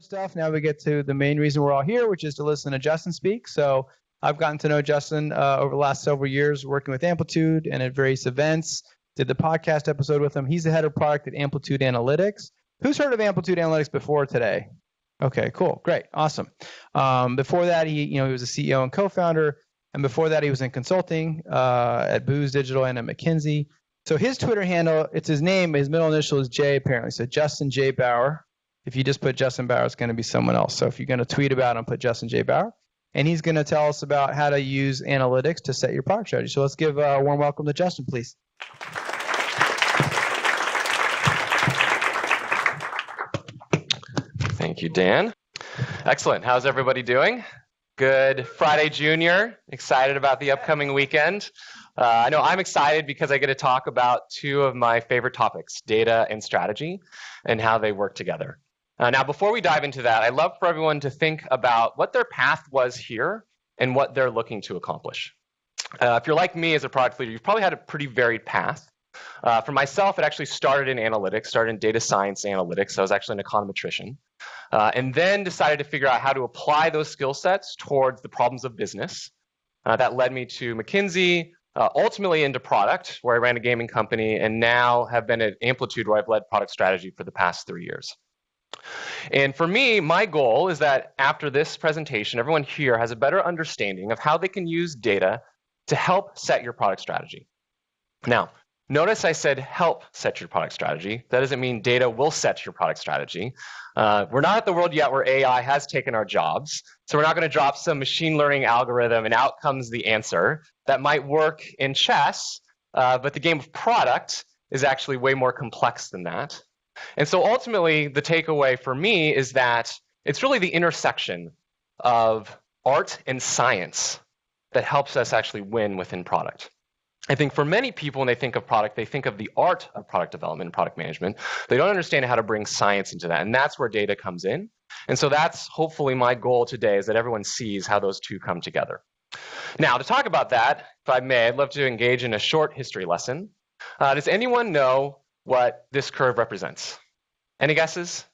stuff. Now we get to the main reason we're all here, which is to listen to Justin speak. So I've gotten to know Justin over the last several years working with Amplitude and at various events. Did the podcast episode with him. He's the head of product at Amplitude Analytics. Who's heard of Amplitude Analytics before today? Okay, cool, great, awesome. Before that, he was a CEO and co-founder, and before that, he was in consulting at Booz Digital and at McKinsey. So his Twitter handle, it's his name, his middle initial is J apparently. So Justin J Bauer. If you just put Justin Bauer, it's going to be someone else. So if you're going to tweet about him, put Justin J Bauer. And he's going to tell us about how to use analytics to set your product strategy. So let's give a warm welcome to Justin, please. Thank you, Dan. Excellent. How's everybody doing? Good Friday, Junior. Excited about the upcoming weekend. I know I'm excited because I get to talk about two of my favorite topics, data and strategy, and how they work together. Now, before we dive into that, I'd love for everyone to think about what their path was here and what they're looking to accomplish. If you're like me as a product leader, you've probably had a pretty varied path. For myself, it actually started in analytics, started in data science analytics. I was actually an econometrician. And then decided to figure out how to apply those skill sets towards the problems of business. That led me to McKinsey, ultimately into product, where I ran a gaming company, and now have been at Amplitude, where I've led product strategy for the past 3 years. And for me, my goal is that after this presentation, everyone here has a better understanding of how they can use data to help set your product strategy. Now, notice I said help set your product strategy. That doesn't mean data will set your product strategy. We're not at the world yet where AI has taken our jobs. So we're not going to drop some machine learning algorithm and out comes the answer. That might work in chess, but the game of product is actually way more complex than that. And so ultimately, the takeaway for me is that it's really the intersection of art and science that helps us actually win within product. I think for many people, when they think of product, they think of the art of product development and product management. They don't understand how to bring science into that, and that's where data comes in. And so that's hopefully my goal today, is that everyone sees how those two come together. Now, to talk about that, if I may, I'd love to engage in a short history lesson. Does anyone know what this curve represents? Any guesses?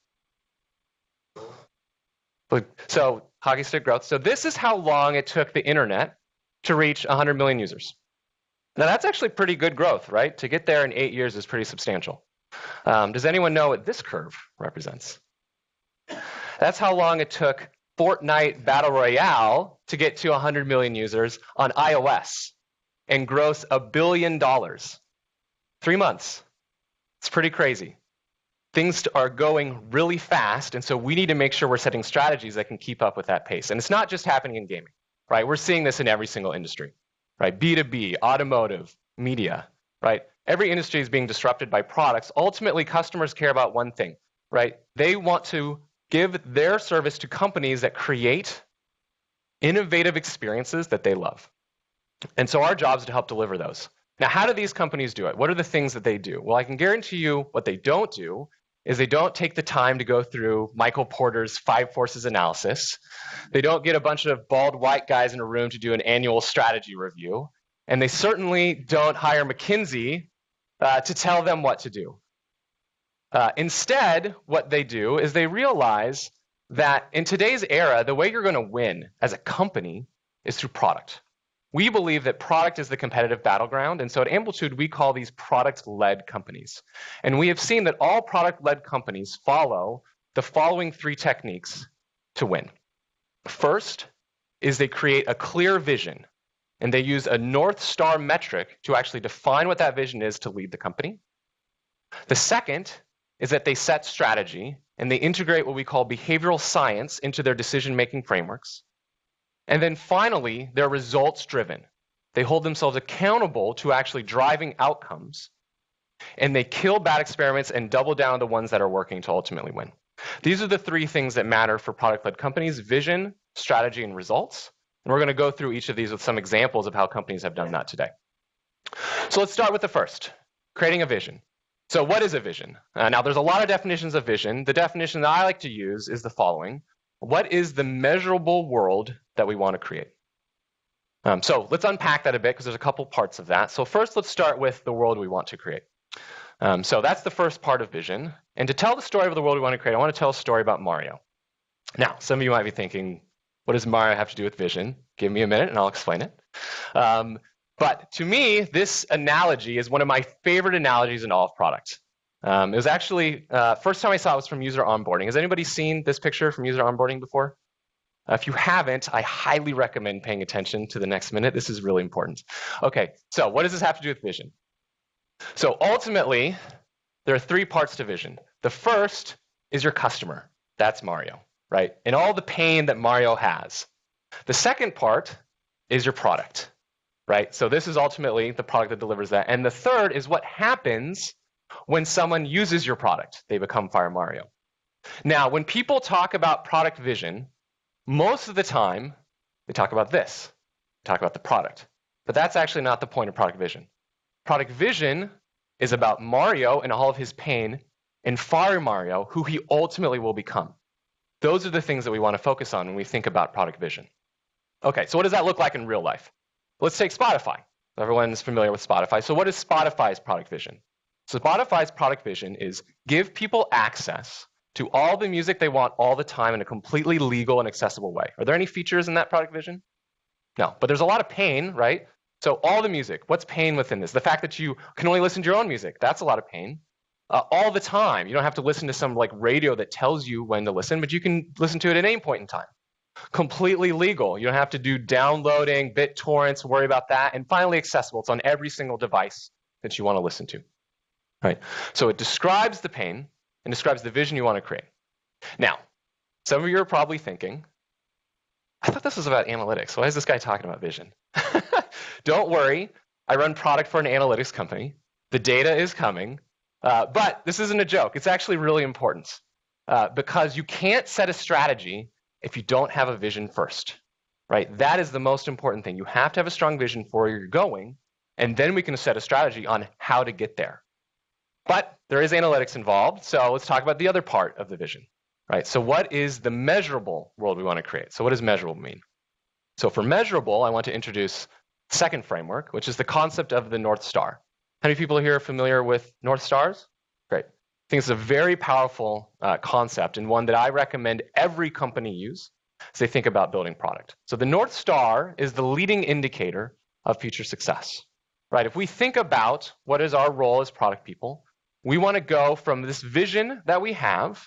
So hockey stick growth. So this is how long it took the internet to reach 100 million users. Now, that's actually pretty good growth, right? To get there in 8 years is pretty substantial. Does anyone know what this curve represents? That's how long it took Fortnite Battle Royale to get to 100 million users on iOS and gross $1 billion. 3 months. It's pretty crazy. Things are going really fast, and so we need to make sure we're setting strategies that can keep up with that pace. And it's not just happening in gaming, right? We're seeing this in every single industry. Right, B2B, automotive, media, right? Every industry is being disrupted by products. Ultimately, customers care about one thing, right? They want to give their service to companies that create innovative experiences that they love. And so our job is to help deliver those. Now, how do these companies do it? What are the things that they do? Well, I can guarantee you what they don't do is they don't take the time to go through Michael Porter's 5 forces analysis. They don't get a bunch of bald white guys in a room to do an annual strategy review. And they certainly don't hire McKinsey to tell them what to do. Instead, what they do is they realize that in today's era, the way you're going to win as a company is through product. We believe that product is the competitive battleground, and so at Amplitude, we call these product-led companies. And we have seen that all product-led companies follow the following 3 techniques to win. First is they create a clear vision, and they use a Northstar metric to actually define what that vision is to lead the company. The second is that they set strategy, and they integrate what we call behavioral science into their decision-making frameworks. And then finally, they're results-driven. They hold themselves accountable to actually driving outcomes, and they kill bad experiments and double down on the ones that are working to ultimately win. These are the 3 things that matter for product-led companies: vision, strategy, and results. And we're going to go through each of these with some examples of how companies have done that today. So let's start with the first, creating a vision. So what is a vision? Now, there's a lot of definitions of vision. The definition that I like to use is the following. What is the measurable world that we want to create? So let's unpack that a bit because there's a couple parts of that. So first, let's start with the world we want to create. So that's the first part of vision. And to tell the story of the world we want to create, I want to tell a story about Mario. Now, some of you might be thinking, what does Mario have to do with vision? Give me a minute and I'll explain it. But to me, this analogy is one of my favorite analogies in all of product. It was actually, first time I saw it was from user onboarding. Has anybody seen this picture from user onboarding before? If you haven't, I highly recommend paying attention to the next minute. This is really important. Okay, so what does this have to do with vision? So ultimately, there are three parts to vision. The first is your customer. That's Mario, right? And all the pain that Mario has. The second part is your product, right? So this is ultimately the product that delivers that. And the third is what happens when someone uses your product. They become Fire Mario. Now, when people talk about product vision, most of the time, they talk about this. They talk about the product. But that's actually not the point of product vision. Product vision is about Mario and all of his pain and Fire Mario, who he ultimately will become. Those are the things that we want to focus on when we think about product vision. Okay, so what does that look like in real life? Let's take Spotify. Everyone's familiar with Spotify. So what is Spotify's product vision? So Spotify's product vision is give people access to all the music they want all the time in a completely legal and accessible way. Are there any features in that product vision? No, but there's a lot of pain, right? So all the music, what's pain within this? The fact that you can only listen to your own music, that's a lot of pain. All the time, you don't have to listen to some like radio that tells you when to listen, but you can listen to it at any point in time. Completely legal. You don't have to do downloading, BitTorrents, worry about that. And finally, accessible. It's on every single device that you want to listen to. Right? So it describes the pain and describes the vision you want to create. Now, some of you are probably thinking, I thought this was about analytics. Why is this guy talking about vision? Don't worry. I run product for an analytics company. The data is coming. But this isn't a joke. It's actually really important because you can't set a strategy if you don't have a vision first, right? That is the most important thing. You have to have a strong vision for where you're going, and then we can set a strategy on how to get there. But there is analytics involved, so let's talk about the other part of the vision, right? So what is the measurable world we want to create? So what does measurable mean? So for measurable, I want to introduce the second framework, which is the concept of the Northstar. How many people here are familiar with Northstars? Great. I think it's a very powerful concept and one that I recommend every company use as they think about building product. So the North Star is the leading indicator of future success, right? If we think about what is our role as product people, we want to go from this vision that we have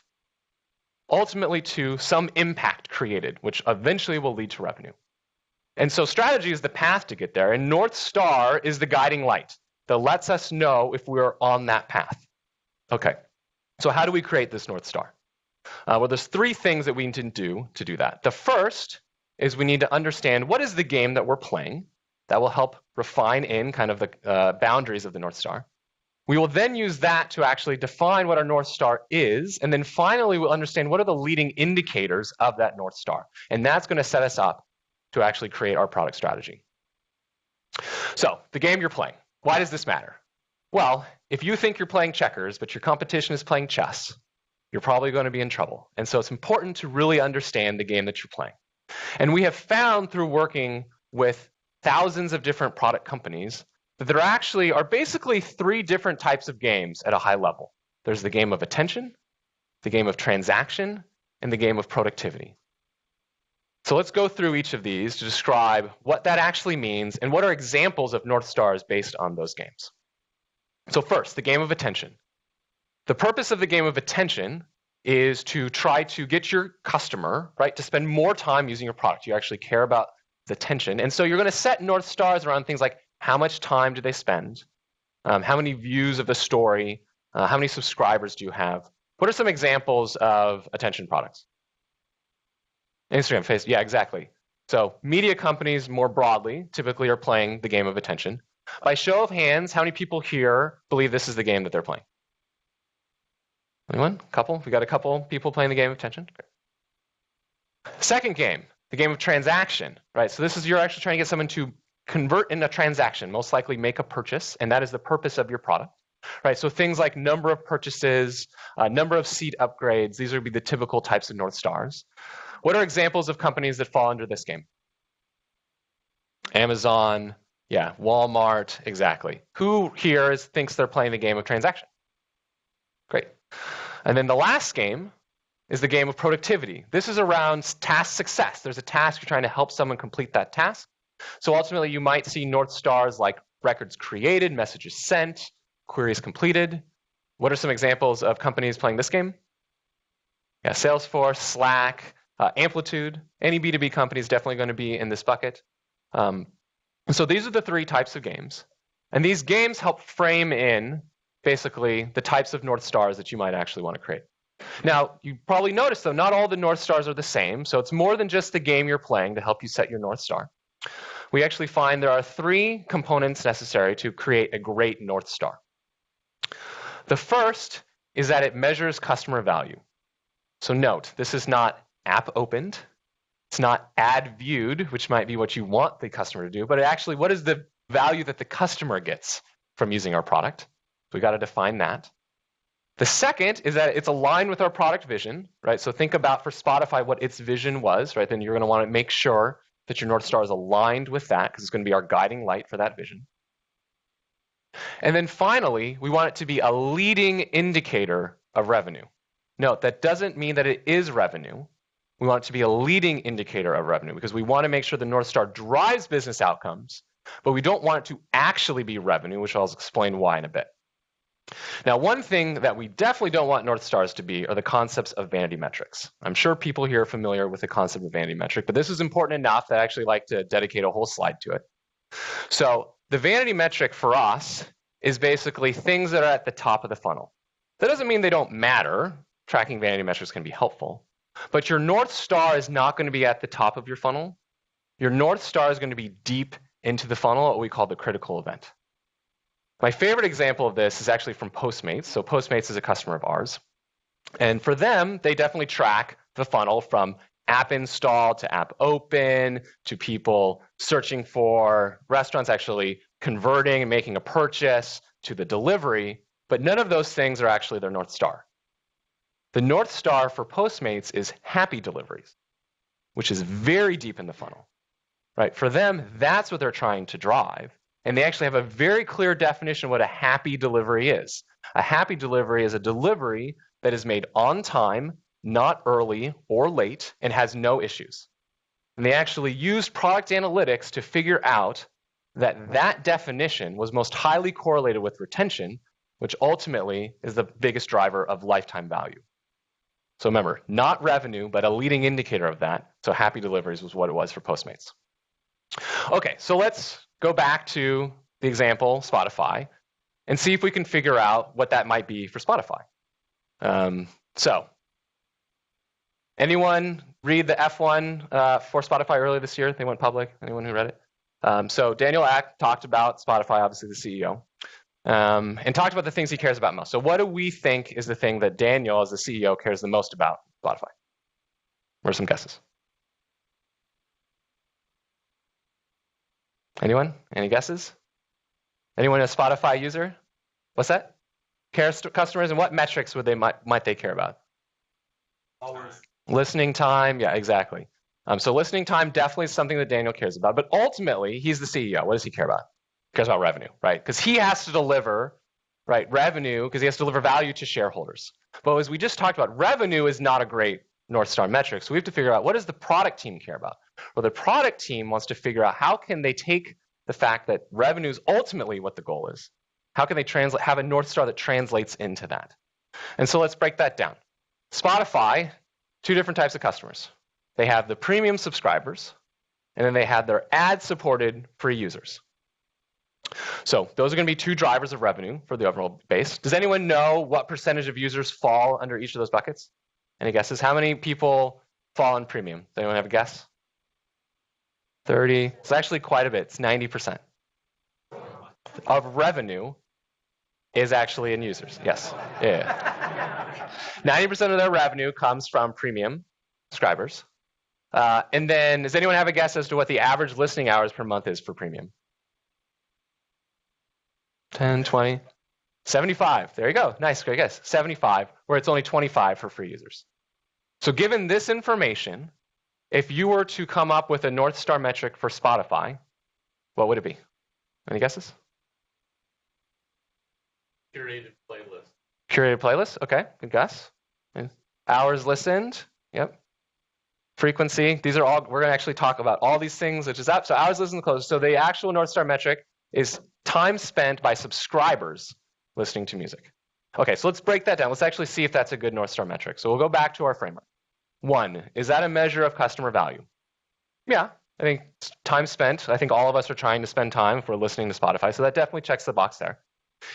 ultimately to some impact created, which eventually will lead to revenue. And so strategy is the path to get there, and North Star is the guiding light that lets us know if we're on that path. Okay, so how do we create this North Star? Well, there's three things that we need to do that. The first is we need to understand what is the game that we're playing. That will help refine in kind of the boundaries of the North Star. We will then use that to actually define what our North Star is, and then finally we'll understand what are the leading indicators of that North Star. And that's going to set us up to actually create our product strategy. So, the game you're playing. Why does this matter? Well, if you think you're playing checkers, but your competition is playing chess, you're probably going to be in trouble. And so it's important to really understand the game that you're playing. And we have found through working with thousands of different product companies that there actually are basically three different types of games at a high level. There's the game of attention, the game of transaction, and the game of productivity. So let's go through each of these to describe what that actually means and what are examples of North Stars based on those games. So first, the game of attention. The purpose of the game of attention is to try to get your customer, right, to spend more time using your product. You actually care about the attention. And so you're going to set North Stars around things like how much time do they spend, how many views of the story, how many subscribers do you have. What are some examples of attention products? Instagram, Facebook, yeah, exactly. So media companies more broadly typically are playing the game of attention. By show of hands, how many people here believe this is the game that they're playing? Anyone? Couple? We got a couple people playing the game of attention? Great. Second game, the game of transaction, right? So this is you're actually trying to get someone to convert in a transaction, most likely make a purchase, and that is the purpose of your product, right? So things like number of purchases, number of seat upgrades, these would be the typical types of North Stars. What are examples of companies that fall under this game? Amazon, yeah, Walmart, exactly. Who here thinks they're playing the game of transaction? Great. And then the last game is the game of productivity. This is around task success. There's a task, you're trying to help someone complete that task. So ultimately, you might see North Stars like records created, messages sent, queries completed. What are some examples of companies playing this game? Yeah, Salesforce, Slack, Amplitude. Any B2B company is definitely going to be in this bucket. So these are the three types of games. And these games help frame in, basically, the types of North Stars that you might actually want to create. Now, you probably noticed, though, not all the North Stars are the same. So it's more than just the game you're playing to help you set your North Star. We actually find there are three components necessary to create a great North Star. The first is that it measures customer value. So note, this is not app opened. It's not ad viewed, which might be what you want the customer to do, but actually, what is the value that the customer gets from using our product? So we got to define that. The second is that it's aligned with our product vision, right? So think about for Spotify what its vision was, right? Then you're going to want to make sure that your North Star is aligned with that because it's going to be our guiding light for that vision. And then finally, we want it to be a leading indicator of revenue. Note, that doesn't mean that it is revenue. We want it to be a leading indicator of revenue because we want to make sure the North Star drives business outcomes, but we don't want it to actually be revenue, which I'll explain why in a bit. Now, one thing that we definitely don't want North Stars to be are the concepts of Vanity Metrics. I'm sure people here are familiar with the concept of Vanity Metric, but this is important enough that I actually like to dedicate a whole slide to it. So the Vanity Metric for us is basically things that are at the top of the funnel. That doesn't mean they don't matter. Tracking Vanity Metrics can be helpful. But your North Star is not going to be at the top of your funnel. Your North Star is going to be deep into the funnel, what we call the critical event. My favorite example of this is actually from Postmates. So Postmates is a customer of ours. And for them, they definitely track the funnel from app install to app open to people searching for restaurants actually converting and making a purchase to the delivery. But none of those things are actually their North Star. The North Star for Postmates is happy deliveries, which is very deep in the funnel. Right? For them, that's what they're trying to drive. And they actually have a very clear definition of what a happy delivery is. A happy delivery is a delivery that is made on time, not early or late, and has no issues. And they actually used product analytics to figure out that that definition was most highly correlated with retention, which ultimately is the biggest driver of lifetime value. So remember, not revenue, but a leading indicator of that. So happy deliveries was what it was for Postmates. Okay, so let's go back to the example, Spotify, and see if we can figure out what that might be for Spotify. So, anyone read the F1 for Spotify earlier this year? They went public. Anyone who read it? So Daniel Ek talked about Spotify, obviously the CEO, and talked about the things he cares about most. So what do we think is the thing that Daniel, as the CEO, cares the most about Spotify? What are some guesses? Anyone? Any guesses? Anyone a Spotify user? What's that? Customers, and what metrics would they might they care about? Hours. Listening time, yeah, exactly. So listening time definitely is something that Daniel cares about, but ultimately he's the CEO. What does he care about? He cares about revenue, right? Because he has to deliver, right, revenue, because he has to deliver value to shareholders. But as we just talked about, revenue is not a great North Star metric, so we have to figure out what does the product team care about? Well, the product team wants to figure out how can they take the fact that revenue is ultimately what the goal is. How can they have a North Star that translates into that? And so let's break that down. Spotify, two different types of customers. They have the premium subscribers, and then they have their ad-supported free users. So those are going to be two drivers of revenue for the overall base. Does anyone know what percentage of users fall under each of those buckets? Any guesses? How many people fall in premium? Does anyone have a guess? 30. It's actually quite a bit. It's 90% of revenue is actually in users. Yes. Yeah. 90% of their revenue comes from premium subscribers. And then does anyone have a guess as to what the average listening hours per month is for premium? 10, 20, 75. There you go. Nice, great guess. 75, where it's only 25 for free users. So given this information, if you were to come up with a North Star metric for Spotify, what would it be? Any guesses? Curated playlist. Curated playlist? Okay, good guess. Hours listened. Yep. Frequency. These are all, we're going to actually talk about all these things, which is up. So hours listened closed. So the actual Northstar metric is time spent by subscribers listening to music. Okay, so let's break that down. Let's actually see if that's a good Northstar metric. So we'll go back to our framework. 1, is that a measure of customer value? Yeah, I think time spent. I think all of us are trying to spend time if we're listening to Spotify, so that definitely checks the box there.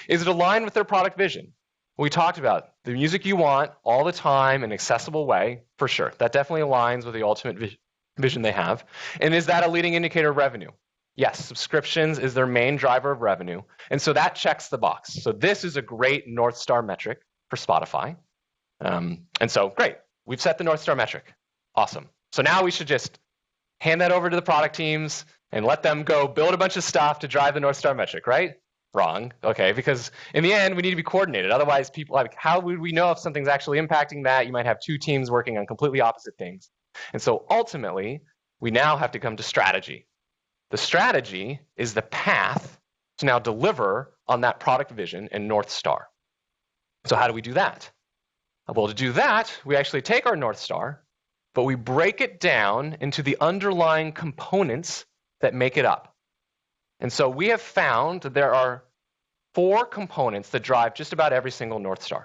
Is it aligned with their product vision? We talked about the music you want all the time in an accessible way, for sure. That definitely aligns with the ultimate vision they have. And is that a leading indicator of revenue? Yes, subscriptions is their main driver of revenue. And so that checks the box. So this is a great Northstar metric for Spotify. And so great, we've set the Northstar metric. Awesome. So now we should just hand that over to the product teams and let them go build a bunch of stuff to drive the Northstar metric, right? Wrong. Okay, because in the end, we need to be coordinated. Otherwise, people, like, how would we know if something's actually impacting that? You might have 2 teams working on completely opposite things. And so ultimately, we now have to come to strategy. The strategy is the path to now deliver on that product vision in Northstar. So how do we do that? Well, to do that, we actually take our Northstar, but we break it down into the underlying components that make it up. And so we have found that there are 4 components that drive just about every single Northstar.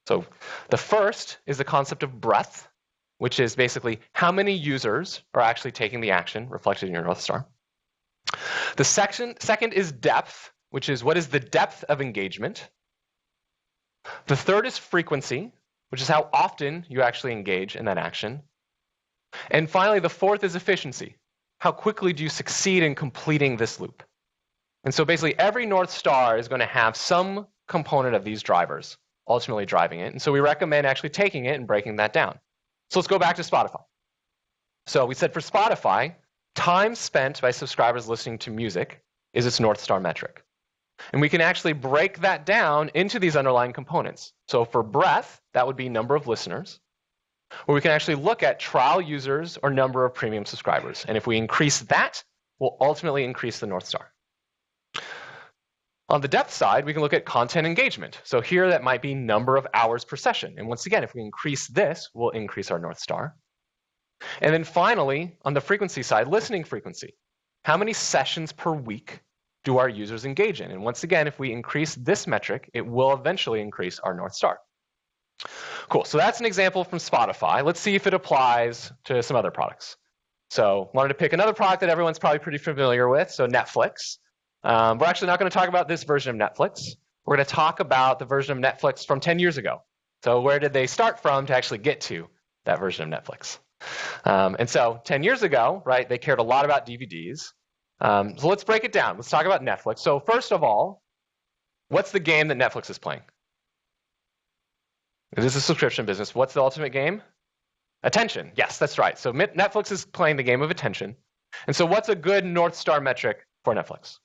So the first is the concept of breadth, which is basically how many users are actually taking the action reflected in your Northstar. The second is depth, which is what is the depth of engagement. The third is frequency, which is how often you actually engage in that action. And finally, the fourth is efficiency. How quickly do you succeed in completing this loop? And so basically every Northstar is going to have some component of these drivers ultimately driving it. And so we recommend actually taking it and breaking that down. So let's go back to Spotify. So we said for Spotify, time spent by subscribers listening to music is its Northstar metric. And we can actually break that down into these underlying components. So for breadth, that would be number of listeners. Or we can actually look at trial users or number of premium subscribers. And if we increase that, we'll ultimately increase the Northstar. On the depth side, we can look at content engagement. So here that might be number of hours per session. And once again, if we increase this, we'll increase our Northstar. And then finally, on the frequency side, listening frequency. How many sessions per week do our users engage in? And once again, if we increase this metric, it will eventually increase our Northstar. Cool, so that's an example from Spotify. Let's see if it applies to some other products. So wanted to pick another product that everyone's probably pretty familiar with, so Netflix. We're actually not going to talk about this version of Netflix. We're going to talk about the version of Netflix from 10 years ago. So where did they start from to actually get to that version of Netflix? And so 10 years ago, right, they cared a lot about DVDs. So let's break it down. Let's talk about Netflix. So first of all, what's the game that Netflix is playing? It is a subscription business. What's the ultimate game? Attention. Yes, that's right. So Netflix is playing the game of attention. And so what's a good Northstar metric for Netflix?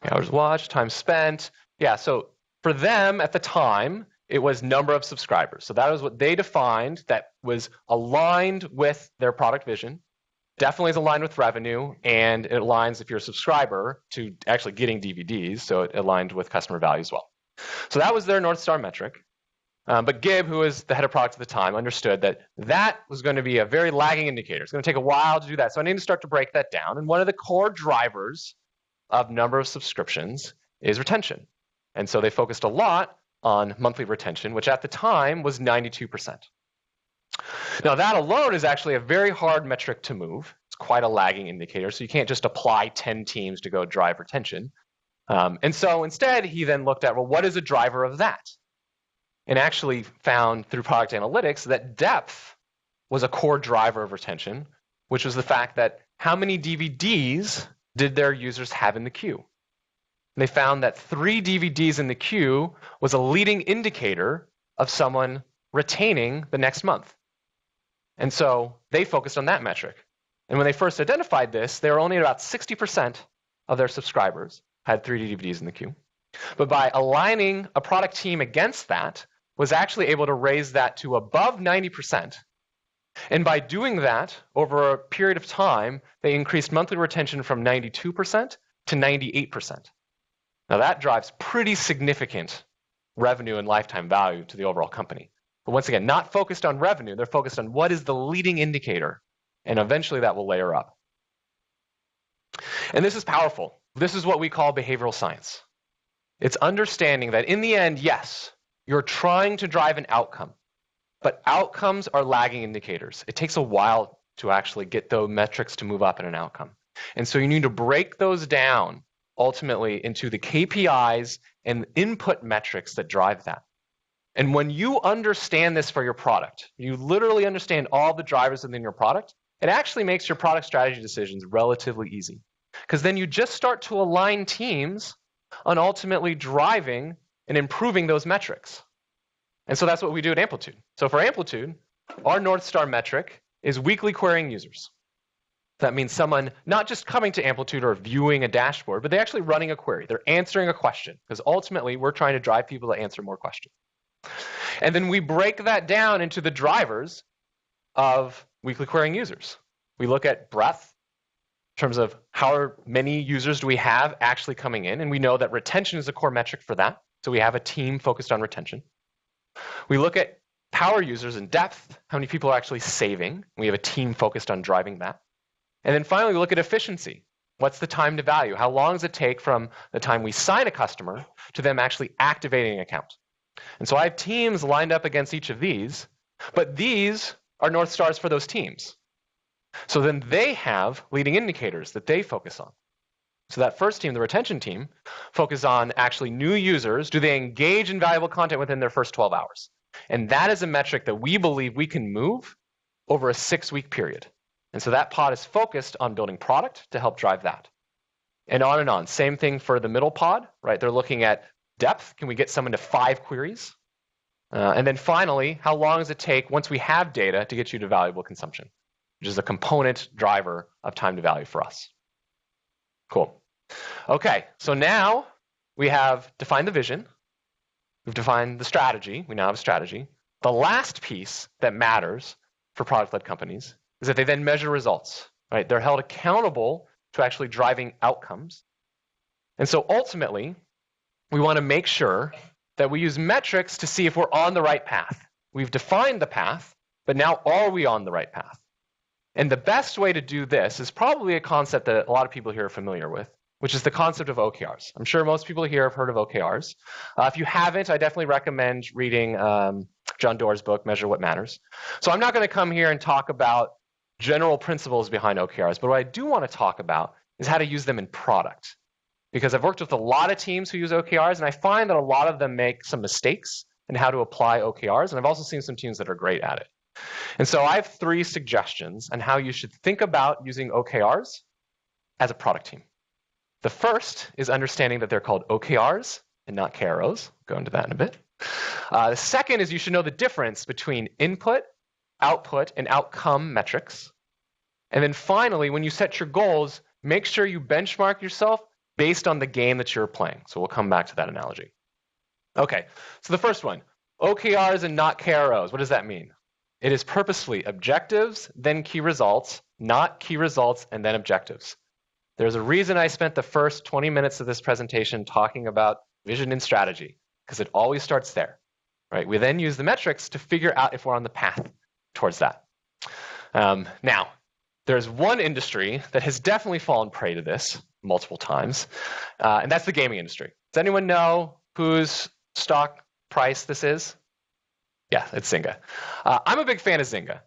Hours watched, time spent. Yeah, so for them at the time, it was number of subscribers. So that was what they defined that was aligned with their product vision. Definitely is aligned with revenue, and it aligns if you're a subscriber to actually getting DVDs. So it aligned with customer value as well. So that was their Northstar metric. But Gib, who was the head of product at the time, understood that that was going to be a very lagging indicator. It's going to take a while to do that. So I need to start to break that down. And one of the core drivers of number of subscriptions is retention. And so they focused a lot on monthly retention, which at the time was 92%. Now that alone is actually a very hard metric to move. It's quite a lagging indicator. So you can't just apply 10 teams to go drive retention. And so instead, he then looked at, well, what is a driver of that? And actually found through product analytics that depth was a core driver of retention, which was the fact that how many DVDs did their users have in the queue? And they found that 3 DVDs in the queue was a leading indicator of someone retaining the next month. And so they focused on that metric. And when they first identified this, they were only at about 60% of their subscribers had 3 DVDs in the queue. But by aligning a product team against that, was actually able to raise that to above 90%. And by doing that, over a period of time, they increased monthly retention from 92% to 98%. Now that drives pretty significant revenue and lifetime value to the overall company. But once again, not focused on revenue, they're focused on what is the leading indicator, and eventually that will layer up. And this is powerful. This is what we call behavioral science. It's understanding that in the end, yes, you're trying to drive an outcome, but outcomes are lagging indicators. It takes a while to actually get those metrics to move up in an outcome. And so you need to break those down ultimately into the KPIs and input metrics that drive that. And when you understand this for your product, you literally understand all the drivers within your product, it actually makes your product strategy decisions relatively easy. Because then you just start to align teams on ultimately driving and improving those metrics. And so that's what we do at Amplitude. So for Amplitude, our Northstar metric is weekly querying users. That means someone not just coming to Amplitude or viewing a dashboard, but they're actually running a query. They're answering a question, because ultimately we're trying to drive people to answer more questions. And then we break that down into the drivers of weekly querying users. We look at breadth in terms of how many users do we have actually coming in, and we know that retention is a core metric for that. So we have a team focused on retention. We look at power users and depth, how many people are actually saving. We have a team focused on driving that. And then finally, we look at efficiency. What's the time to value? How long does it take from the time we sign a customer to them actually activating an account? And so I have teams lined up against each of these, but these are North Stars for those teams. So then they have leading indicators that they focus on. So that first team, the retention team, focus on actually new users. Do they engage in valuable content within their first 12 hours? And that is a metric that we believe we can move over a 6-week period. And so that pod is focused on building product to help drive that. And on and on. Same thing for the middle pod, right? They're looking at depth. Can we get someone to 5 queries? And then finally, how long does it take once we have data to get you to valuable consumption, which is a component driver of time to value for us. Cool. Okay, so now we have defined the vision. We've defined the strategy. We now have a strategy. The last piece that matters for product-led companies is that they then measure results, right? They're held accountable to actually driving outcomes. And so ultimately, we want to make sure that we use metrics to see if we're on the right path. We've defined the path, but now are we on the right path? And the best way to do this is probably a concept that a lot of people here are familiar with, which is the concept of OKRs. I'm sure most people here have heard of OKRs. If you haven't, I definitely recommend reading John Doerr's book, Measure What Matters. So I'm not going to come here and talk about general principles behind OKRs, but what I do want to talk about is how to use them in product. Because I've worked with a lot of teams who use OKRs, and I find that a lot of them make some mistakes in how to apply OKRs, and I've also seen some teams that are great at it. And so I have 3 suggestions on how you should think about using OKRs as a product team. The first is understanding that they're called OKRs and not KROs. I'll go into that in a bit. The second is you should know the difference between input, output, and outcome metrics. And then finally, when you set your goals, make sure you benchmark yourself based on the game that you're playing. So we'll come back to that analogy. Okay, so the first one, OKRs and not KROs. What does that mean? It is purposefully objectives, then key results, not key results and then objectives. There's a reason I spent the first 20 minutes of this presentation talking about vision and strategy, because it always starts there, right? We then use the metrics to figure out if we're on the path towards that. Now, there's one industry that has definitely fallen prey to this multiple times, and that's the gaming industry. Does anyone know whose stock price this is? Yeah, it's Zynga. I'm a big fan of Zynga.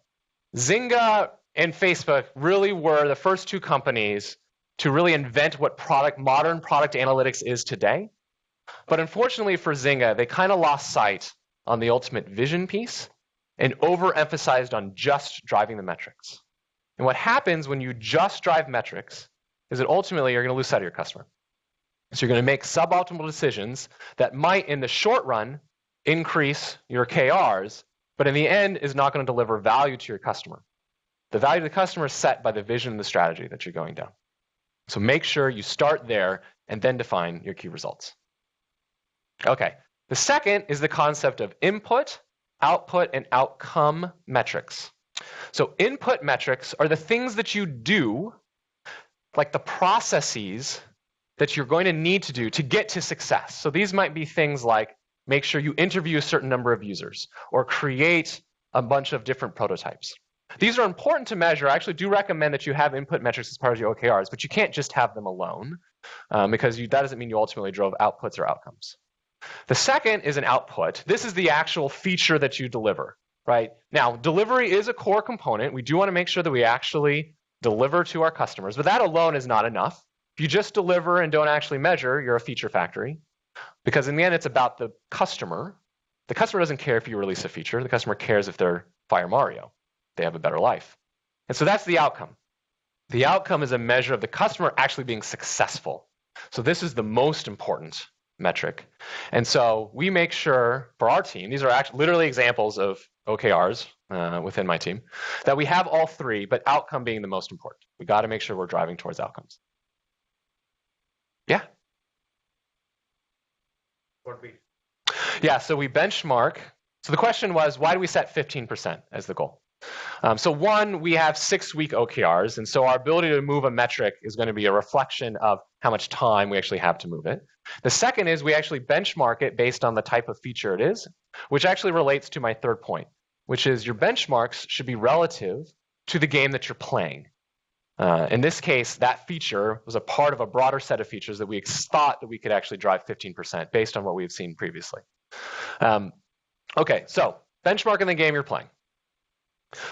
Zynga and Facebook really were the first 2 companies to really invent what modern product analytics is today. But unfortunately for Zynga, they kind of lost sight on the ultimate vision piece and overemphasized on just driving the metrics. And what happens when you just drive metrics is that ultimately you're going to lose sight of your customer. So you're going to make suboptimal decisions that might, in the short run, increase your KRs, but in the end is not going to deliver value to your customer. The value to the customer is set by the vision and the strategy that you're going down. So make sure you start there and then define your key results. Okay, the second is the concept of input, output, and outcome metrics. So input metrics are the things that you do, like the processes that you're going to need to do to get to success. So these might be things like make sure you interview a certain number of users or create a bunch of different prototypes. These are important to measure. I actually do recommend that you have input metrics as part of your OKRs, but you can't just have them alone because that doesn't mean you ultimately drove outputs or outcomes. The second is an output. This is the actual feature that you deliver, right? Now, delivery is a core component. We do want to make sure that we actually deliver to our customers, but that alone is not enough. If you just deliver and don't actually measure, you're a feature factory. Because in the end, it's about the customer. The customer doesn't care if you release a feature. The customer cares if they're Fire Mario. They have a better life. And so that's the outcome. The outcome is a measure of the customer actually being successful. So this is the most important metric. And so we make sure for our team, these are actually literally examples of OKRs within my team, that we have all three, but outcome being the most important. We got to make sure we're driving towards outcomes. Yeah. Yeah, so we benchmark. So the question was, why do we set 15% as the goal? So one, we have 6-week OKRs, and so our ability to move a metric is going to be a reflection of how much time we actually have to move it. The second is we actually benchmark it based on the type of feature it is, which actually relates to my third point, which is your benchmarks should be relative to the game that you're playing. In this case, that feature was a part of a broader set of features that we thought that we could actually drive 15% based on what we've seen previously. Okay, so benchmarking the game you're playing.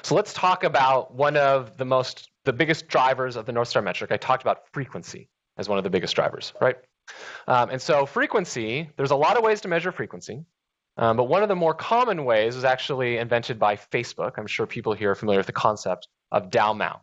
So let's talk about one of the biggest drivers of the Northstar metric. I talked about frequency as one of the biggest drivers, right? And so frequency, there's a lot of ways to measure frequency, but one of the more common ways was actually invented by Facebook. I'm sure people here are familiar with the concept of DAU/MAU.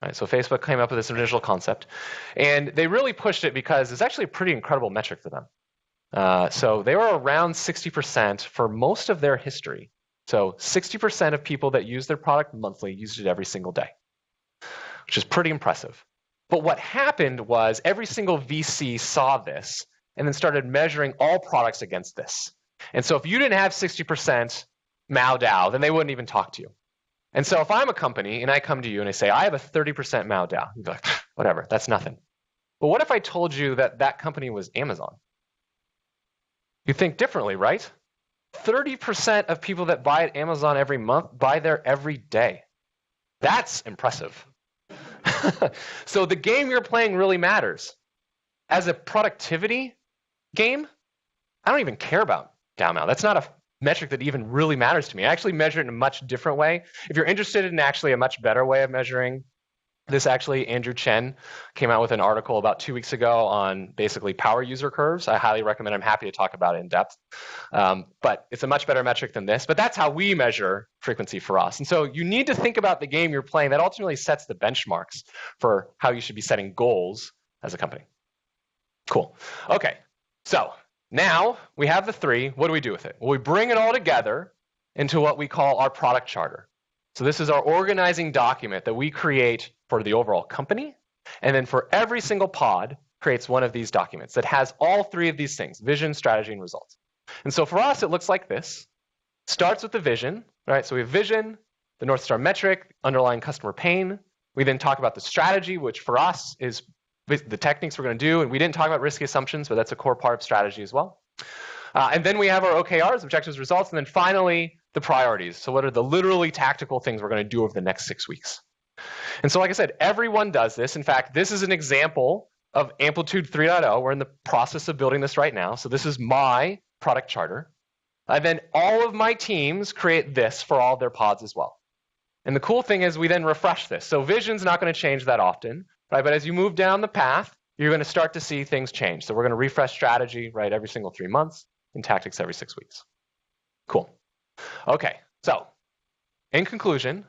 Right, so Facebook came up with this initial concept, and they really pushed it because it's actually a pretty incredible metric for them. So they were around 60% for most of their history. So 60% of people that use their product monthly used it every single day, which is pretty impressive. But what happened was every single VC saw this and then started measuring all products against this. And so if you didn't have 60% MAU DAU, then they wouldn't even talk to you. And so if I'm a company and I come to you and I say, I have a 30% MAU DAU, you'd be like, whatever, that's nothing. But what if I told you that that company was Amazon? You think differently, right? 30% of people that buy at Amazon every month buy there every day. That's impressive. So the game you're playing really matters. As a productivity game, I don't even care about DAU/MAU. That's not a metric that even really matters to me. I actually measure it in a much different way. If you're interested in actually a much better way of measuring this, actually, Andrew Chen came out with an article about 2 weeks ago on basically power user curves. I highly recommend. I'm happy to talk about it in depth. But it's a much better metric than this. But that's how we measure frequency for us. And so you need to think about the game you're playing. That ultimately sets the benchmarks for how you should be setting goals as a company. Cool. Okay. So now we have the three. What do we do with it? Well, we bring it all together into what we call our product charter. So this is our organizing document that we create for the overall company, and then for every single pod creates one of these documents that has all three of these things: vision, strategy, and results. And so for us, it looks like this. Starts with the vision, right? So we have vision, the Northstar metric, underlying customer pain. We then talk about the strategy, which for us is the techniques we're going to do, and we didn't talk about risky assumptions, but that's a core part of strategy as well. And then we have our OKRs, objectives, results, and then finally the priorities. So what are the literally tactical things we're going to do over the next 6 weeks? And so like I said, everyone does this. In fact, this is an example of Amplitude 3.0. We're in the process of building this right now. So this is my product charter. And then all of my teams create this for all their pods as well. And the cool thing is we then refresh this. So vision's not going to change that often, right? But as you move down the path, you're going to start to see things change. So we're going to refresh strategy, right, every single 3 months, and tactics every 6 weeks. Cool. Okay, so in conclusion,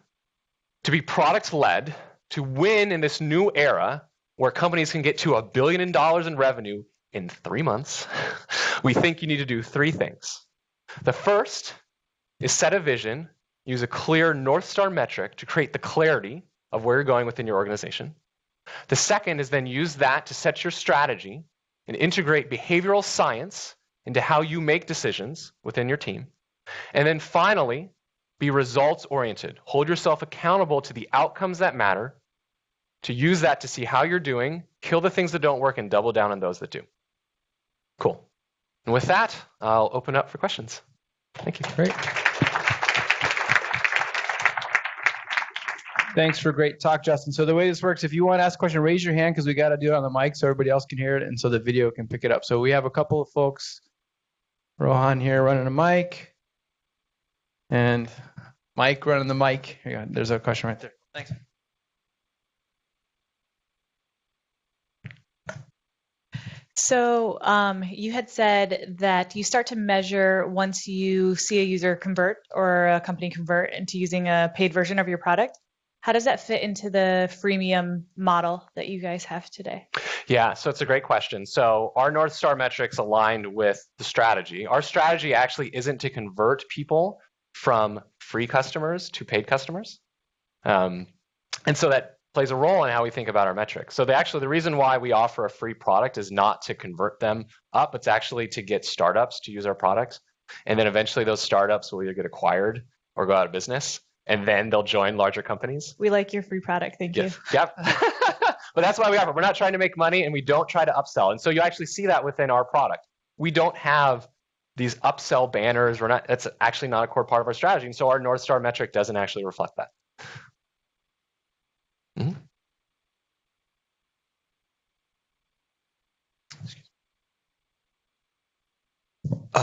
to be product-led, to win in this new era where companies can get to $1 billion in revenue in 3 months, we think you need to do 3 things. The first is set a vision, use a clear Northstar metric to create the clarity of where you're going within your organization. The second is then use that to set your strategy and integrate behavioral science into how you make decisions within your team. And then finally, be results-oriented. Hold yourself accountable to the outcomes that matter, to use that to see how you're doing, kill the things that don't work, and double down on those that do. Cool. And with that, I'll open up for questions. Thank you. Great. Thanks for a great talk, Justin. So the way this works, if you want to ask a question, raise your hand because we got to do it on the mic so everybody else can hear it and so the video can pick it up. So we have a couple of folks, Rohan here running a mic, and Mike running the mic. Here you go. There's a question right there. Thanks. So you had said that you start to measure once you see a user convert or a company convert into using a paid version of your product. How does that fit into the freemium model that you guys have today? Yeah, so it's a great question. So our Northstar metrics aligned with the strategy. Our strategy actually isn't to convert people from free customers to paid customers. And so that plays a role in how we think about our metrics. So the reason why we offer a free product is not to convert them up. It's actually to get startups to use our product. And then eventually those startups will either get acquired or go out of business. And then they'll join larger companies. We like your free product. Thank you. Yep. But that's why we offer. We're not trying to make money, and we don't try to upsell. And so you actually see that within our product. We don't have these upsell banners. That's actually not a core part of our strategy. And so our Northstar metric doesn't actually reflect that. Mm-hmm.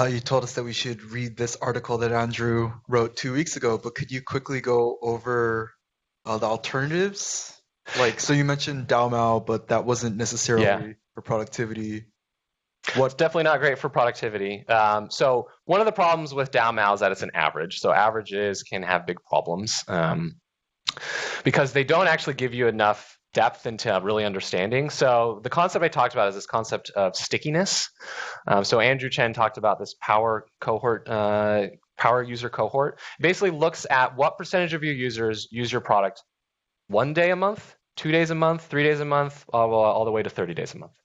You told us that we should read this article that Andrew wrote 2 weeks ago, but could you quickly go over the alternatives? So you mentioned DAO-MAO, but that wasn't necessarily for productivity. It's definitely not great for productivity. So one of the problems with DAO-MAO is that it's an average. So averages can have big problems because they don't actually give you enough depth into really understanding. So the concept I talked about is this concept of stickiness. So Andrew Chen talked about this power user cohort. It basically looks at what percentage of your users use your product 1 day a month, 2 days a month, 3 days a month, all the way to 30 days a month.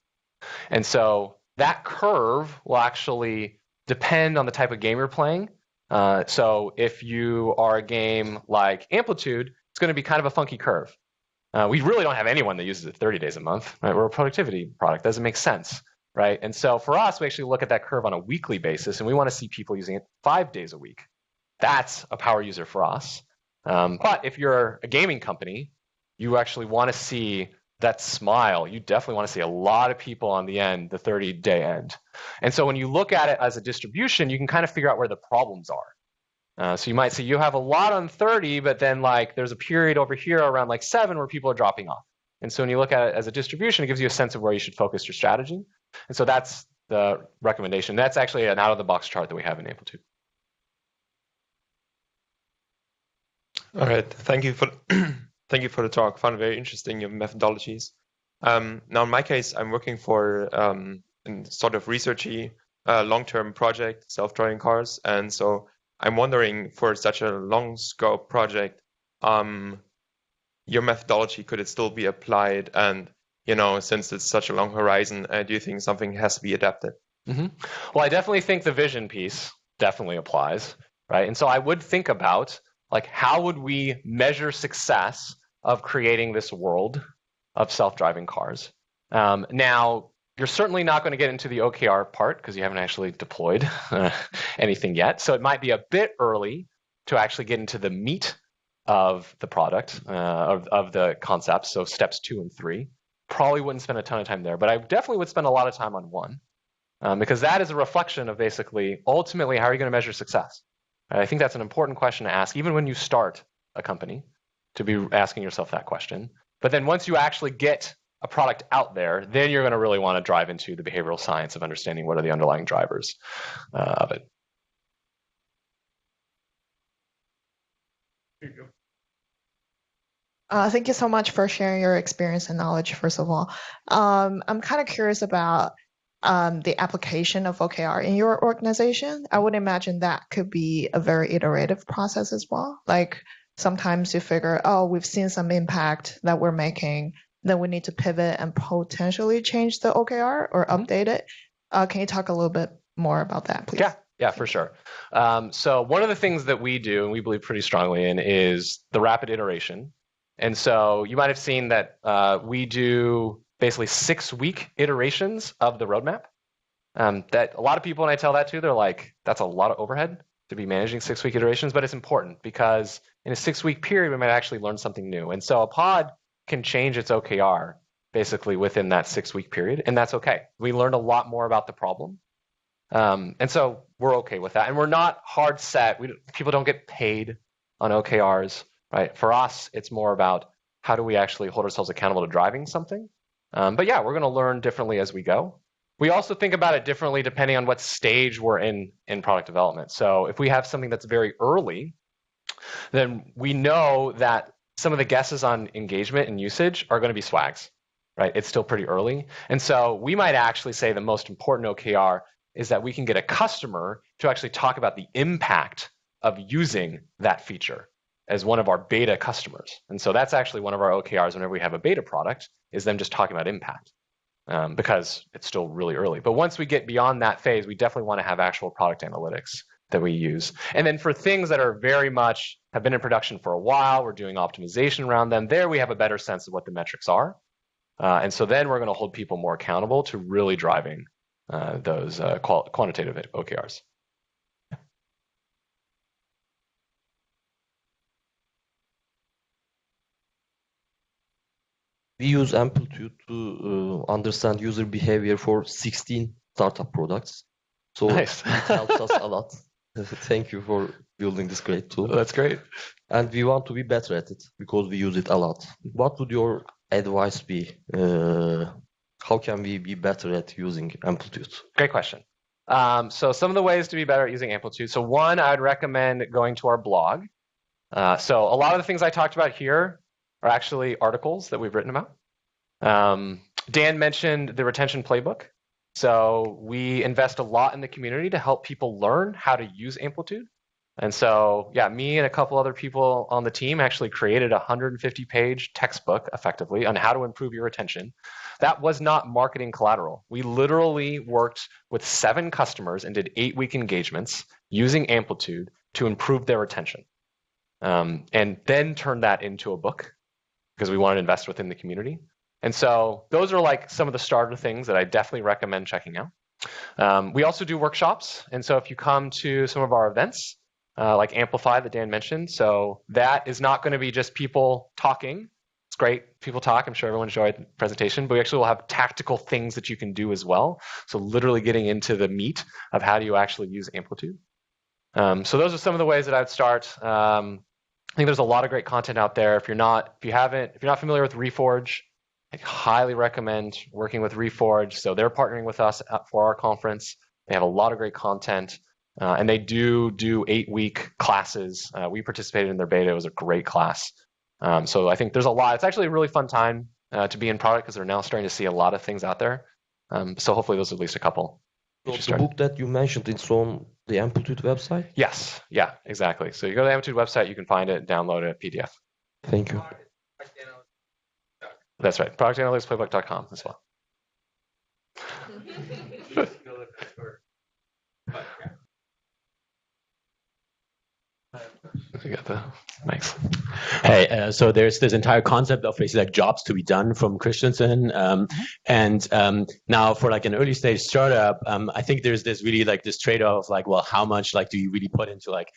And so that curve will actually depend on the type of game you're playing. So if you are a game like Amplitude, it's going to be kind of a funky curve. We really don't have anyone that uses it 30 days a month. Right? We're a productivity product. Doesn't make sense, right? And so for us, we actually look at that curve on a weekly basis, and we want to see people using it 5 days a week. That's a power user for us. But if you're a gaming company, you actually want to see that smile. You definitely want to see a lot of people on the end, the 30-day end. And so when you look at it as a distribution, you can kind of figure out where the problems are. So you might see you have a lot on 30, but then there's a period over here around 7 where people are dropping off. And so when you look at it as a distribution, it gives you a sense of where you should focus your strategy. And so that's the recommendation. That's actually an out-of-the-box chart that we have in Amplitude. All right, thank you for the talk. Found it very interesting, your methodologies. Now in my case, I'm working for a sort of researchy long-term project, self-driving cars, and so I'm wondering, for such a long scope project, your methodology, could it still be applied? And, since it's such a long horizon, do you think something has to be adapted? Mm-hmm. Well, I definitely think the vision piece definitely applies, right? And so I would think about, how would we measure success of creating this world of self-driving cars? Now, you're certainly not going to get into the OKR part because you haven't actually deployed anything yet. So it might be a bit early to actually get into the meat of the product, of the concepts. So steps 2 and 3. Probably wouldn't spend a ton of time there, but I definitely would spend a lot of time on 1 because that is a reflection of basically, ultimately, how are you going to measure success? I think that's an important question to ask, even when you start a company, to be asking yourself that question. But then once you actually get a product out there, then you're going to really want to drive into the behavioral science of understanding what are the underlying drivers of it. Here you go. Thank you so much for sharing your experience and knowledge, first of all. I'm kind of curious about the application of OKR in your organization. I would imagine that could be a very iterative process as well. Sometimes you figure, we've seen some impact that we're making, then we need to pivot and potentially change the OKR or update it. Can you talk a little bit more about that, please? Yeah, for sure. So one of the things that we do, and we believe pretty strongly in, is the rapid iteration. And so you might have seen that we do basically 6-week iterations of the roadmap. that a lot of people, when I tell that to, they're like, that's a lot of overhead to be managing 6-week iterations, but it's important because in a 6-week period, we might actually learn something new. And so a pod can change its OKR basically within that 6-week period, and that's okay. We learned a lot more about the problem. And so we're okay with that. And we're not hard set. People don't get paid on OKRs, right? For us, it's more about how do we actually hold ourselves accountable to driving something. But yeah, we're going to learn differently as we go. We also think about it differently depending on what stage we're in product development. So if we have something that's very early, then we know that some of the guesses on engagement and usage are going to be swags, right? It's still pretty early. And so we might actually say the most important OKR is that we can get a customer to actually talk about the impact of using that feature as one of our beta customers. And so that's actually one of our OKRs whenever we have a beta product, is them just talking about impact. Because it's still really early. But once we get beyond that phase, we definitely want to have actual product analytics that we use. And then for things that are very much have been in production for a while, we're doing optimization around them, there we have a better sense of what the metrics are. And so then we're going to hold people more accountable to really driving those quantitative OKRs. We use Amplitude to understand user behavior for 16 startup products. So Nice. it helps us a lot. Thank you for building this great tool. That's great. And we want to be better at it because we use it a lot. What would your advice be? How can we be better at using Amplitude? Great question. So some of the ways to be better at using Amplitude. So one, I'd recommend going to our blog. So a lot of the things I talked about here are actually articles that we've written about. Dan mentioned the retention playbook. So we invest a lot in the community to help people learn how to use Amplitude. And so, yeah, me and a couple other people on the team actually created a 150-page textbook, effectively, on how to improve your retention. That was not marketing collateral. We literally worked with 7 customers and did 8-week engagements using Amplitude to improve their retention. And then turned that into a book because we wanted to invest within the community. And so those are like some of the starter things that I definitely recommend checking out. We also do workshops. And so if you come to some of our events, like Amplify that Dan mentioned, so that is not going to be just people talking. It's great, people talk. I'm sure everyone enjoyed the presentation, but we actually will have tactical things that you can do as well. So literally getting into the meat of how do you actually use Amplitude. So those are some of the ways that I'd start. I think there's a lot of great content out there. If you're not familiar with Reforge, I highly recommend working with Reforge. So they're partnering with us for our conference. They have a lot of great content, and they do 8-week classes. We participated in their beta. It was a great class. So I think there's a lot. It's actually a really fun time to be in product because they're now starting to see a lot of things out there. So hopefully those are at least a couple. So the book that you mentioned, it's on the Amplitude website? Yes. Yeah, exactly. So you go to the Amplitude website, you can find it, download it, PDF. Thank you. That's right. ProductAnalyticsPlaybook.com as well. We got the mics. Hey, so there's this entire concept of basically like jobs to be done from Christensen, and now for like an early stage startup, I think there's this really like this trade-off of like, well, how much like do you really put into like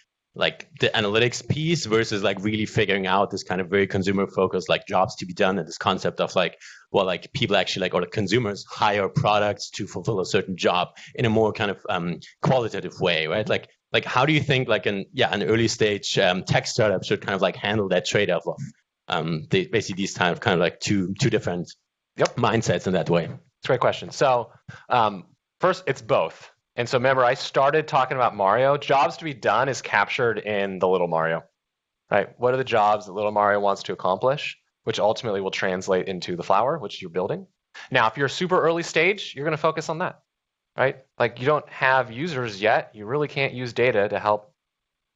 the analytics piece versus like really figuring out this kind of very consumer focused like jobs to be done, and this concept of like, well, like people actually like, or the consumers hire products to fulfill a certain job in a more kind of qualitative way, right? Like how do you think like an early stage tech startup should kind of like handle that trade-off of basically these kind of like two different mindsets in that way? It's a great question. So first, it's both. And so remember, I started talking about Mario. Jobs to be done is captured in the little Mario, right? What are the jobs that little Mario wants to accomplish, which ultimately will translate into the flower, which you're building. Now, if you're a super early stage, you're going to focus on that, right? Like you don't have users yet. You really can't use data to help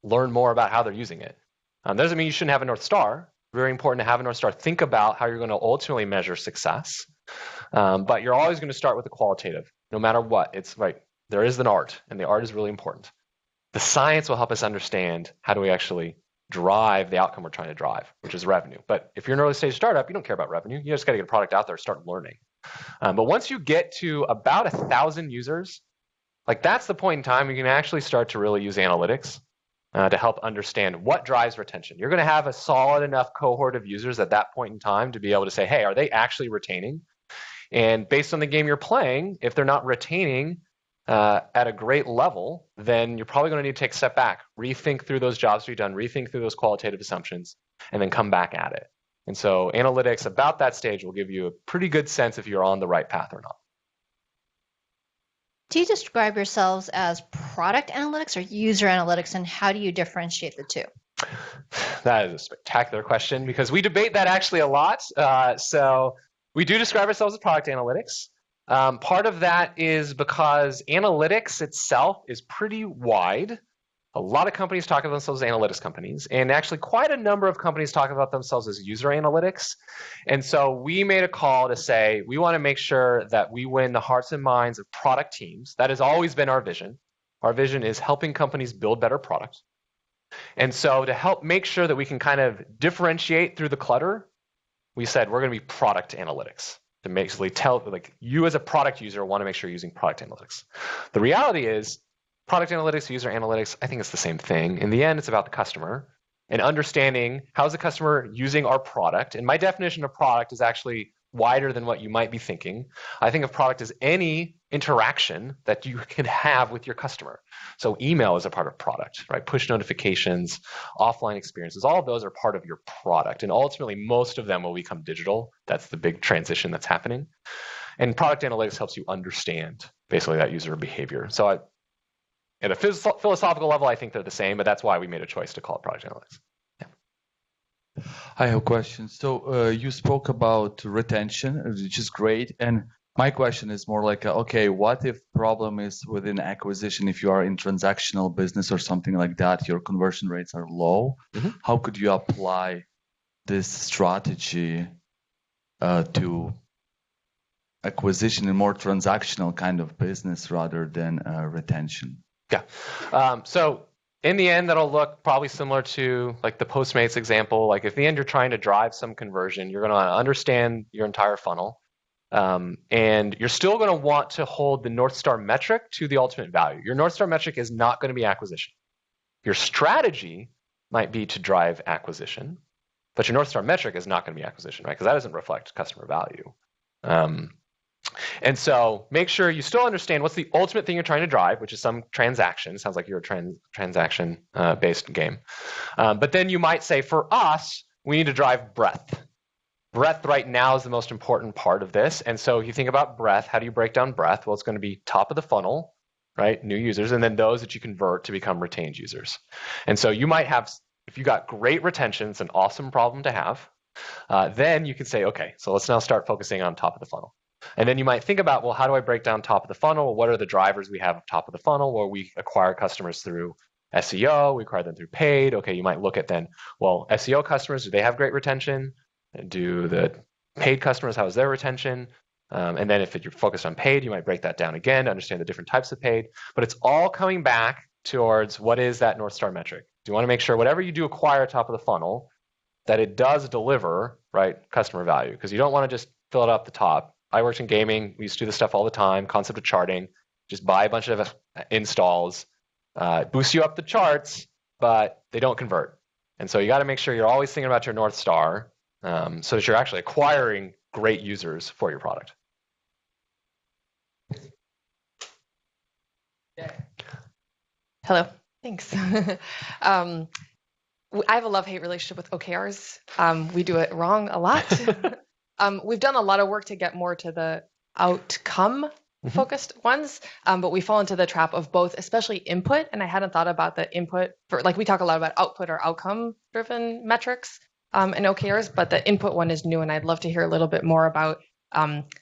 learn more about how they're using it. Doesn't mean you shouldn't have a North Star. Very important to have a North Star. Think about how you're going to ultimately measure success. But you're always going to start with the qualitative, no matter what. It's right. There is an art, and the art is really important. The science will help us understand how do we actually drive the outcome we're trying to drive, which is revenue. But if you're an early stage startup, you don't care about revenue. You just got to get a product out there, start learning. But once you get to about 1,000 users, Like that's the point in time you can actually start to really use analytics to help understand what drives retention. You're going to have a solid enough cohort of users at that point in time to be able to say, hey, are they actually retaining? And based on the game you're playing, if they're not retaining at a great level, then you're probably going to need to take a step back, rethink through those jobs to be done, rethink through those qualitative assumptions, and then come back at it. And so analytics about that stage will give you a pretty good sense if you're on the right path or not. Do you describe yourselves as product analytics or user analytics, and how do you differentiate the two? That is a spectacular question because we debate that actually a lot. So we do describe ourselves as product analytics. Part of that is because analytics itself is pretty wide. A lot of companies talk about themselves as analytics companies, and actually quite a number of companies talk about themselves as user analytics. And so we made a call to say we want to make sure that we win the hearts and minds of product teams. That has always been our vision. Our vision is helping companies build better products. And so to help make sure that we can kind of differentiate through the clutter, we said we're going to be product analytics. To basically tell, like, you as a product user want to make sure you're using product analytics. The reality is product analytics, user analytics, I think it's the same thing. In the end, it's about the customer and understanding how's the customer using our product. And my definition of product is actually wider than what you might be thinking. I think of product as any interaction that you can have with your customer. So email is a part of product, right? Push notifications, offline experiences, all of those are part of your product. And ultimately, most of them will become digital. That's the big transition that's happening. And product analytics helps you understand basically that user behavior. So at a philosophical level, I think they're the same, but that's why we made a choice to call it product analytics. Yeah. I have a question. So you spoke about retention, which is great. And my question is more like, okay, what if problem is within acquisition? If you are in transactional business or something like that, your conversion rates are low. Mm-hmm. How could you apply this strategy to acquisition in more transactional kind of business rather than retention? Yeah. So in the end, that'll look probably similar to like the Postmates example. Like if in the end you're trying to drive some conversion, you're going to understand your entire funnel. And you're still going to want to hold the Northstar metric to the ultimate value. Your Northstar metric is not going to be acquisition. Your strategy might be to drive acquisition, but your Northstar metric is not going to be acquisition, right? Because that doesn't reflect customer value. And so make sure you still understand what's the ultimate thing you're trying to drive, which is some transaction. Sounds like you're a transaction-based game. But then you might say, for us, we need to drive breadth. Breadth right now is the most important part of this. And so if you think about breadth, how do you break down breadth? Well, it's going to be top of the funnel, right? New users, and then those that you convert to become retained users. And so you might have, if you got great retention, it's an awesome problem to have. Then you can say, okay, so let's now start focusing on top of the funnel. And then you might think about, well, how do I break down top of the funnel? What are the drivers we have top of the funnel where we acquire customers through SEO, we acquire them through paid. Okay, you might look at then, well, SEO customers, do they have great retention? Do the paid customers, how is their retention? And then if you're focused on paid, you might break that down again to understand the different types of paid. But it's all coming back towards what is that Northstar metric? Do you want to make sure whatever you do acquire top of the funnel, that it does deliver, right, customer value? Because you don't want to just fill it up the top. I worked in gaming. We used to do this stuff all the time. Concept of charting. Just buy a bunch of installs, boost you up the charts, but they don't convert. And so you got to make sure you're always thinking about your North Star so that you're actually acquiring great users for your product. Hello. Thanks. I have a love-hate relationship with OKRs. We do it wrong a lot. We've done a lot of work to get more to the outcome-focused ones, but we fall into the trap of both, especially input, and I hadn't thought about the input for, like, we talk a lot about output or outcome-driven metrics in OKRs, but the input one is new, and I'd love to hear a little bit more about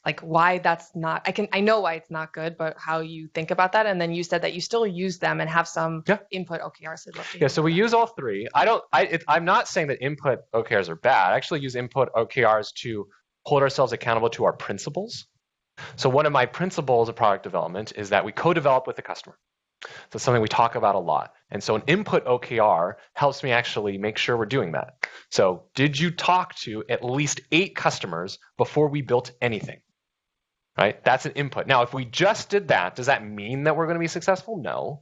like why that's not, I know why it's not good, but how you think about that. And then you said that you still use them and have some input OKRs. So I'd love to hear so we use all three. I'm not saying that input OKRs are bad. I actually use input OKRs to hold ourselves accountable to our principles. So one of my principles of product development is that we co-develop with the customer. So it's something we talk about a lot. And so an input OKR helps me actually make sure we're doing that. So did you talk to at least 8 customers before we built anything? right? That's an input. Now, if we just did that, does that mean that we're going to be successful? No.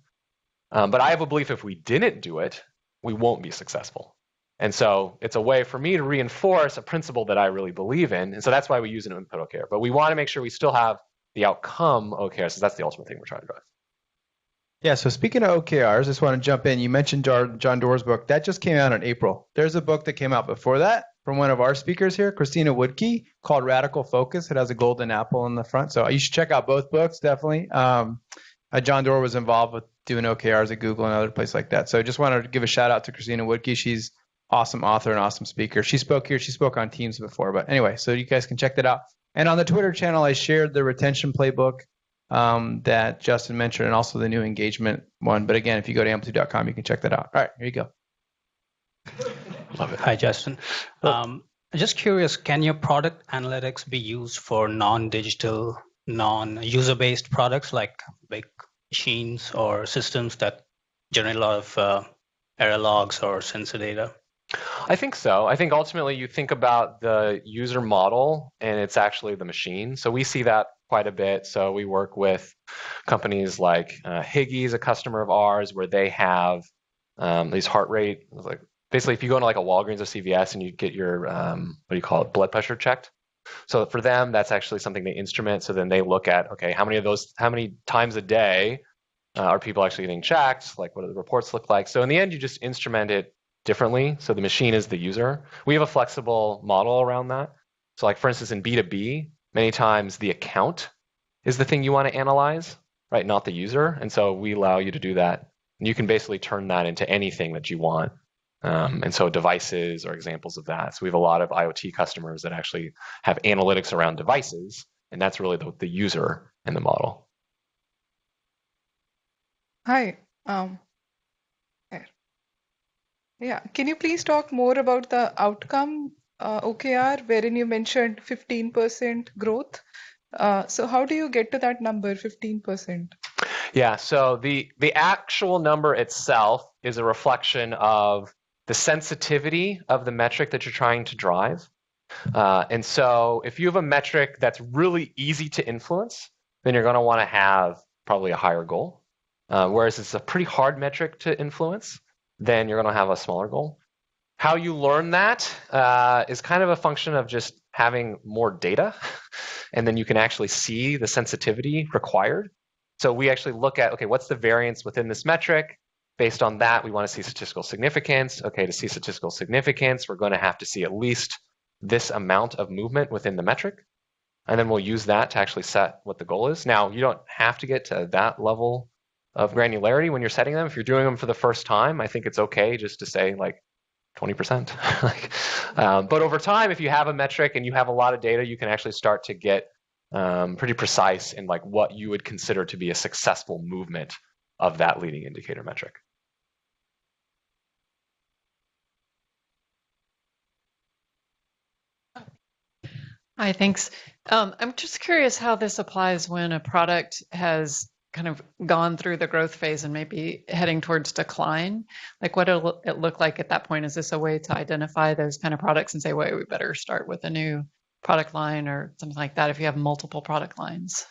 But I have a belief if we didn't do it, we won't be successful. And so it's a way for me to reinforce a principle that I really believe in. And so that's why we use an input OKR. But we want to make sure we still have the outcome OKR, so that's the ultimate thing we're trying to drive. Yeah, so speaking of OKRs, I just want to jump in. You mentioned John Doerr's book. That just came out in April. There's a book that came out before that from one of our speakers here, Christina Woodkey, called Radical Focus. It has a golden apple in the front. So you should check out both books, definitely. John Doerr was involved with doing OKRs at Google and other places like that. So I just wanted to give a shout out to Christina Woodkey. She's awesome author and awesome speaker. She spoke here. She spoke on Teams before. But anyway, so you guys can check that out. And on the Twitter channel, I shared the retention playbook that Justin mentioned, and also the new engagement one. But again, if you go to amplitude.com, you can check that out. All right, here you go. Love it. Hi, Justin. Just curious, can your product analytics be used for non-digital, non-user-based products like big machines or systems that generate a lot of error logs or sensor data? I think so. I think ultimately you think about the user model and it's actually the machine. So we see that quite a bit. So we work with companies like Higgy's, a customer of ours, where they have these heart rate, like basically if you go into like a Walgreens or CVS and you get your, blood pressure checked. So for them, that's actually something they instrument. So then they look at, okay, how many times a day are people actually getting checked? Like what do the reports look like? So in the end, you just instrument it differently. So the machine is the user. We have a flexible model around that. So like for instance, in B2B, many times the account is the thing you want to analyze, right? Not the user. And so we allow you to do that. And you can basically turn that into anything that you want. And so devices are examples of that. So we have a lot of IoT customers that actually have analytics around devices. And that's really the user in the model. Hi. Yeah, can you please talk more about the outcome OKR, wherein you mentioned 15% growth? So how do you get to that number, 15%? Yeah, so the actual number itself is a reflection of the sensitivity of the metric that you're trying to drive. And so if you have a metric that's really easy to influence, then you're going to want to have probably a higher goal. Whereas it's a pretty hard metric to influence, then you're going to have a smaller goal. How you learn that is kind of a function of just having more data, and then you can actually see the sensitivity required. So we actually look at, okay, what's the variance within this metric? Based on that, we want to see statistical significance. Okay, to see statistical significance, we're going to have to see at least this amount of movement within the metric. And then we'll use that to actually set what the goal is. Now, you don't have to get to that level of granularity when you're setting them. If you're doing them for the first time, I think it's okay just to say like 20%. But over time, if you have a metric and you have a lot of data, you can actually start to get pretty precise in like what you would consider to be a successful movement of that leading indicator metric. Hi, thanks. I'm just curious how this applies when a product has kind of gone through the growth phase and maybe heading towards decline. Like what will it look like at that point? Is this a way to identify those kind of products and say, wait, we better start with a new product line or something like that if you have multiple product lines?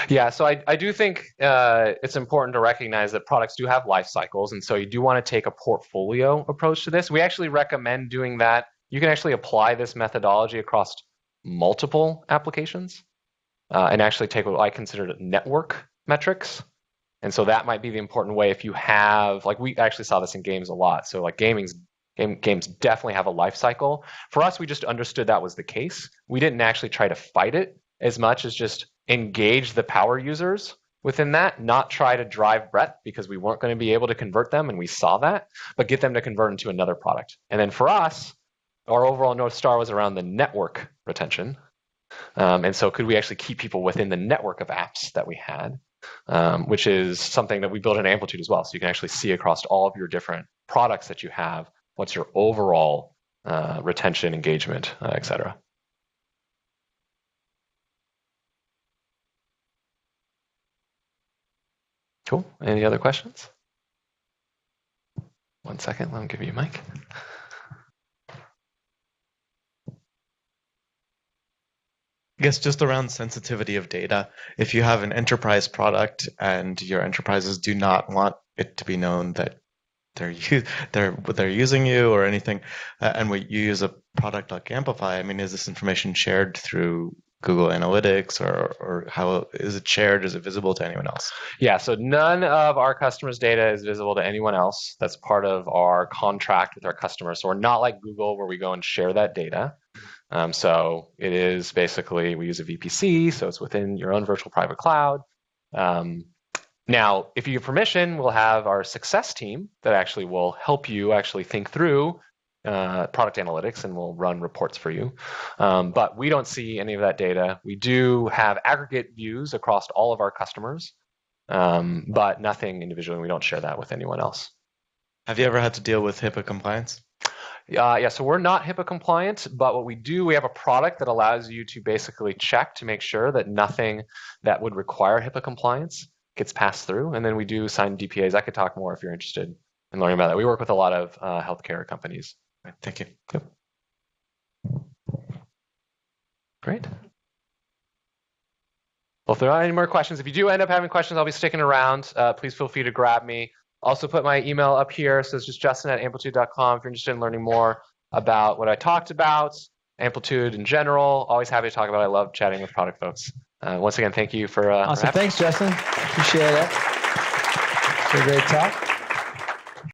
Yeah, so I do think it's important to recognize that products do have life cycles. And so you do want to take a portfolio approach to this. We actually recommend doing that. You can actually apply this methodology across multiple applications and actually take what I consider network metrics. And so that might be the important way if you have, like we actually saw this in games a lot. So like games definitely have a life cycle. For us, we just understood that was the case. We didn't actually try to fight it as much as just engage the power users within that, not try to drive breadth because we weren't going to be able to convert them, and we saw that, but get them to convert into another product. And then for us, our overall North Star was around the network retention. And so could we actually keep people within the network of apps that we had, which is something that we built in Amplitude as well. So you can actually see across all of your different products that you have, what's your overall retention, engagement, et cetera. Cool. Any other questions? 1 second, let me give you a mic. I guess just around sensitivity of data. If you have an enterprise product and your enterprises do not want it to be known that they're using you or anything, and you use a product like Amplify, I mean, is this information shared through Google Analytics, or how is it shared? Is it visible to anyone else? Yeah, so none of our customers' data is visible to anyone else. That's part of our contract with our customers. So we're not like Google where we go and share that data. So it is basically, we use a VPC, so it's within your own virtual private cloud. Now, if you give permission, we'll have our success team that actually will help you actually think through product analytics, and we'll run reports for you. But we don't see any of that data. We do have aggregate views across all of our customers, but nothing individually. We don't share that with anyone else. Have you ever had to deal with HIPAA compliance? Yeah, so we're not HIPAA compliant, but what we do, we have a product that allows you to basically check to make sure that nothing that would require HIPAA compliance gets passed through. And then we do sign DPAs. I could talk more if you're interested in learning about that. We work with a lot of healthcare companies. Right, thank you. Yep. Great. Well, if there are any more questions, if you do end up having questions, I'll be sticking around. Please feel free to grab me. Also put my email up here. So it's just justin@amplitude.com if you're interested in learning more about what I talked about, Amplitude in general. Always happy to talk about it. I love chatting with product folks. Once again, thank you for awesome. Thanks, Justin. Appreciate it. It's a great talk.